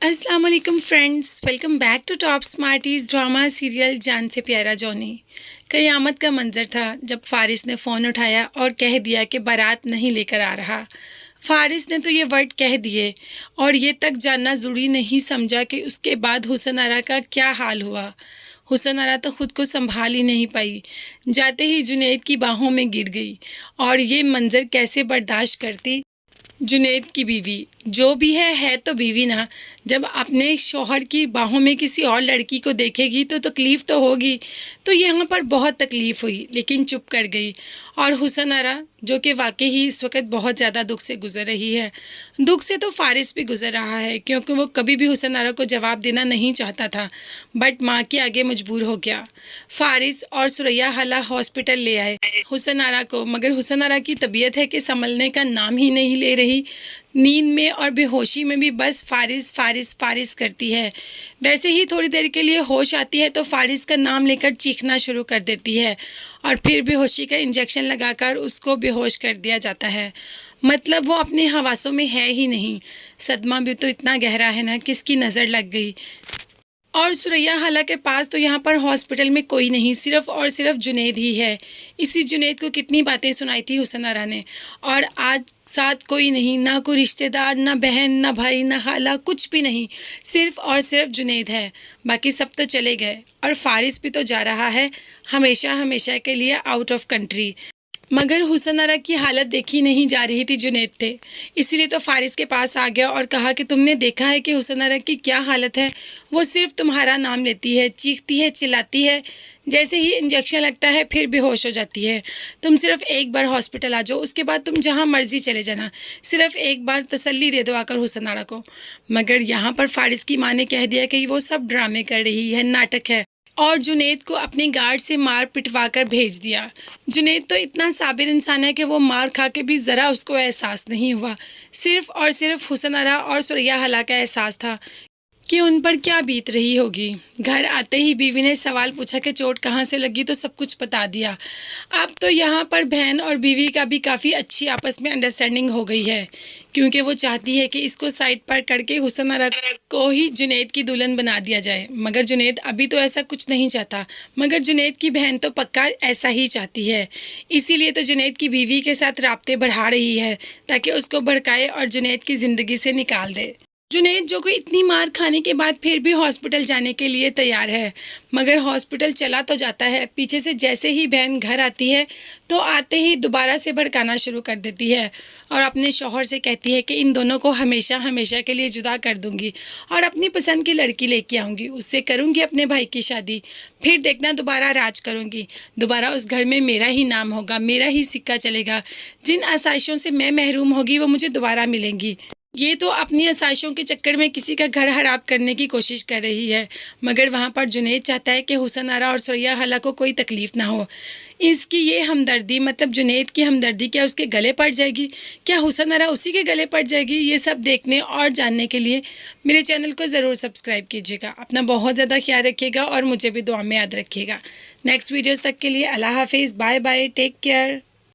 अस्सलाम वालेकुम friends, welcome back to top smarties drama serial Jaan Se प्यारा जॉनी। कयामत का मंजर था जब फारिस ने फ़ोन उठाया और कह दिया कि बारात नहीं लेकर आ रहा। फारिस ने तो ये वर्ड कह दिए और ये तक जानना ज़रूरी नहीं समझा कि उसके बाद हुसन आरा का क्या हाल हुआ। हुसन आरा तो खुद को संभाल ही नहीं पाई, जाते ही जुनैद की बाहों में गिर गई। और ये मंजर कैसे बर्दाश्त करती। जुनैद की बीवी जो भी है तो बीवी ना। जब अपने शौहर की बाहों में किसी और लड़की को देखेगी तो तकलीफ़ तो होगी। तो यहाँ पर बहुत तकलीफ़ हुई लेकिन चुप कर गई। और हुसन आरा जो कि वाकई ही इस वक्त बहुत ज़्यादा दुख से गुज़र रही है। दुख से तो फारिस भी गुज़र रहा है क्योंकि वो कभी भी हुसन आरा को जवाब देना नहीं चाहता था, बट माँ के आगे मजबूर हो गया। फारिस और सुरैया हाला हॉस्पिटल ले आए हुसन आरा को, मगर हुसन आरा की तबीयत है कि संभलने का नाम ही नहीं ले रही। नींद में और बेहोशी में भी बस फारिस फारिस फारिस करती है। वैसे ही थोड़ी देर के लिए होश आती है तो फारिस का नाम लेकर चीखना शुरू कर देती है और फिर बेहोशी का इंजेक्शन लगाकर उसको बेहोश कर दिया जाता है। मतलब वो अपने हवासों में है ही नहीं। सदमा भी तो इतना गहरा है ना, किसकी नज़र लग गई। और सुरैया हाला के पास तो यहाँ पर हॉस्पिटल में कोई नहीं, सिर्फ और सिर्फ जुनैद ही है। इसी जुनैद को कितनी बातें सुनाई थी हुसन आरा ने, और आज साथ कोई नहीं, ना कोई रिश्तेदार, ना बहन, ना भाई, ना हाला, कुछ भी नहीं। सिर्फ और सिर्फ जुनैद है। बाकी सब तो चले गए और फारिस भी तो जा रहा है हमेशा हमेशा के लिए आउट ऑफ कंट्री। मगर हुसन आरा की हालत देखी नहीं जा रही थी जुनैद थे, इसीलिए तो फारिस के पास आ गया और कहा कि तुमने देखा है कि हुसन आरा की क्या हालत है। वो सिर्फ तुम्हारा नाम लेती है, चीखती है, चिल्लाती है, जैसे ही इंजेक्शन लगता है फिर बेहोश हो जाती है। तुम सिर्फ एक बार हॉस्पिटल आ जाओ, उसके बाद तुम जहाँ मर्जी चले जाना। सिर्फ एक बार तसल्ली दे दो आकर हुसन आरा को। मगर यहाँ पर फारिस की माँ ने कह दिया कि वो सब ड्रामे कर रही है, नाटक है, और जुनैद को अपने गार्ड से मार पिटवा कर भेज दिया। जुनैद तो इतना साबिर इंसान है कि वो मार खा के भी ज़रा उसको एहसास नहीं हुआ। सिर्फ और सिर्फ हुसन आरा और सुरैया हाला का एहसास था कि उन पर क्या बीत रही होगी। घर आते ही बीवी ने सवाल पूछा कि चोट कहाँ से लगी, तो सब कुछ बता दिया। अब तो यहाँ पर बहन और बीवी का भी काफ़ी अच्छी आपस में अंडरस्टैंडिंग हो गई है, क्योंकि वो चाहती है कि इसको साइड पर करके हुसन आरा को ही जुनैद की दुल्हन बना दिया जाए। मगर जुनैद अभी तो ऐसा कुछ नहीं चाहता, मगर जुनैद की बहन तो पक्का ऐसा ही चाहती है। इसीलिए तो जुनैद की बीवी के साथ राब्ते बढ़ा रही है ताकि उसको भड़काए और जुनैद की ज़िंदगी से निकाल दे। जुनैद जो कि इतनी मार खाने के बाद फिर भी हॉस्पिटल जाने के लिए तैयार है, मगर हॉस्पिटल चला तो जाता है, पीछे से जैसे ही बहन घर आती है तो आते ही दोबारा से भड़काना शुरू कर देती है और अपने शौहर से कहती है कि इन दोनों को हमेशा हमेशा के लिए जुदा कर दूंगी और अपनी पसंद की लड़की लेके आऊँगी, उससे करूँगी अपने भाई की शादी, फिर देखना दोबारा राज करूँगी, दोबारा उस घर में मेरा ही नाम होगा, मेरा ही सिक्का चलेगा, जिन आसाइशों से मैं महरूम होगी वो मुझे दोबारा मिलेंगी। ये तो अपनी आसाइशों के चक्कर में किसी का घर खराब करने की कोशिश कर रही है, मगर वहाँ पर जुनैद चाहता है कि हुसन आरा और सुरैया हाला को कोई तकलीफ़ ना हो। इसकी ये हमदर्दी, मतलब जुनैद की हमदर्दी, क्या उसके गले पड़ जाएगी, क्या हुसन आरा उसी के गले पड़ जाएगी? ये सब देखने और जानने के लिए मेरे चैनल को ज़रूर सब्सक्राइब कीजिएगा। अपना बहुत ज़्यादा ख्याल रखिएगा और मुझे भी दुआ में याद रखिएगा। नेक्स्ट वीडियोज़ तक के लिए अल्लाह हाफिज़, बाय बाय, टेक केयर।